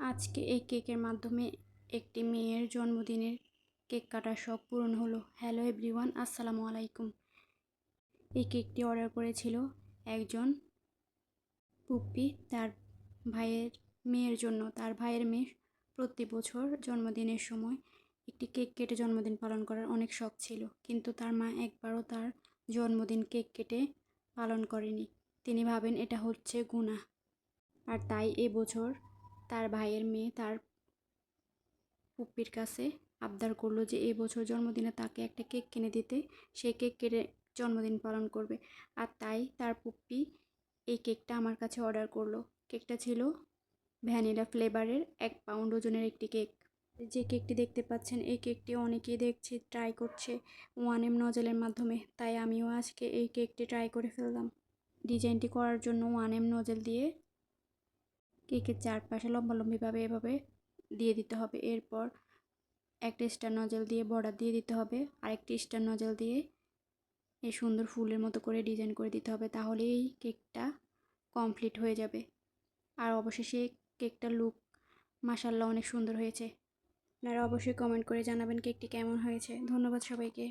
আজকে এই কেকের মাধ্যমে একটি মেয়ের জন্মদিনের কেক কাটার শখ পূরণ হলো। হ্যালো এভরিওয়ান, আসসালামু আলাইকুম। এই কেকটি অর্ডার করেছিল একজন পুপ্পি তার ভাইয়ের মেয়ের জন্য। তার ভাইয়ের মেয়ে প্রতি বছর জন্মদিনের সময় একটি কেক কেটে জন্মদিন পালন করার অনেক শখ ছিল, কিন্তু তার মা একবারও তার জন্মদিন কেক কেটে পালন করেনি। তিনি ভাবেন এটা হচ্ছে গুনাহ, আর তাই এবছর তার ভাইয়ের মেয়ে তার পুপ্পির কাছে আবদার করলো যে এই বছর জন্মদিনে তাকে একটা কেক কিনে দিতে। সে কেক কেটে জন্মদিন পালন করবে, আর তাই তার পুপ্পি এই কেকটা আমার কাছে অর্ডার করলো। কেকটা ছিল ভ্যানিলা ফ্লেভারের 1 পাউন্ড ওজনের একটি কেক। যে কেকটি দেখতে পাচ্ছেন, এই কেকটি অনেকেই দেখছি ট্রাই করছে 1M নজেলের মাধ্যমে, তাই আমিও আজকে এই কেকটি ট্রাই করে ফেললাম। ডিজাইনটি করার জন্য 1M নজেল দিয়ে কেকের চারপাশে লম্বালম্বিভাবে এভাবে দিয়ে দিতে হবে। এরপর একটা স্টার নজেল দিয়ে বর্ডার দিয়ে দিতে হবে, আরেকটি স্টার নজেল দিয়ে এই সুন্দর ফুলের মতো করে ডিজাইন করে দিতে হবে, তাহলেই এই কেকটা কমপ্লিট হয়ে যাবে। আর অবশেষে কেকটার লুক মাশাআল্লাহ অনেক সুন্দর হয়েছে। আপনারা অবশ্যই কমেন্ট করে জানাবেন কেকটি কেমন হয়েছে। ধন্যবাদ সবাইকে।